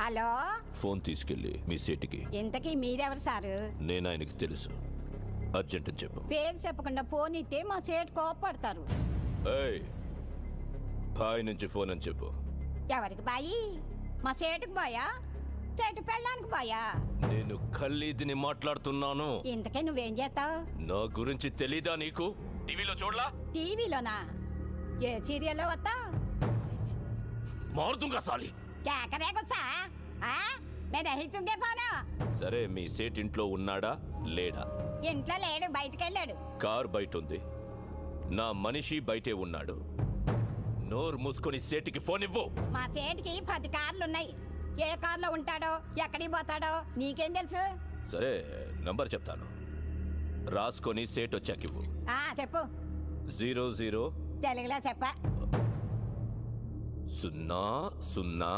Hello, phone తీసుకెళ్ళి మీ సీటుకి. ఇంతకీ మీరెవరు సారు? నేను ఆయనకి తెలుసు, అర్జెంట్ అని చెప్పు. పేరు చెప్పకుండా ఫోన్ ఇస్తే మా సేటు కోపడతారు. ఏయ్, బాయ్ నుంచి ఫోన్ అని చెప్పు. ఎవరికి బాయి? మా సేటుకు బాయా, చెట్టు పెళ్ళడానికి బాయా? నేను ఖల్లీదిని మాట్లాడుతున్నాను. ఇంతకే నువ్వేం చేస్తావు? నా గురించి తెలీదా నీకు? టీవీలో చూడలా? టీవీలోనా? ఏ సీరియల్లో వస్తావు? మారుతుంగా సాలి. కేకరే గుచ్చా? మే దహితుంగే ఫోను. సరే, మీ సేట్ ఇంట్లో ఉన్నాడా లేడా? ఇంట్లో లేడు, బయటికి వెళ్ళాడు. కార్ బయట ఉంది, నా మనిషి బయటే ఉన్నాడు. నోరు మూసుకొని సేటికి ఫోన్ ఇవ్వు. మా సేటికి 10 కార్లున్నాయి. ఏ కార్లో ఉంటాడో ఎక్కడికి పోతాడో నీకేం తెలుసు? సరే, నంబర్ చెప్తాను, రాసుకొని సేట్ వచ్చాక ఇవ్వు. చెప్పు. 00 తెలుగులో చెప్ప. 00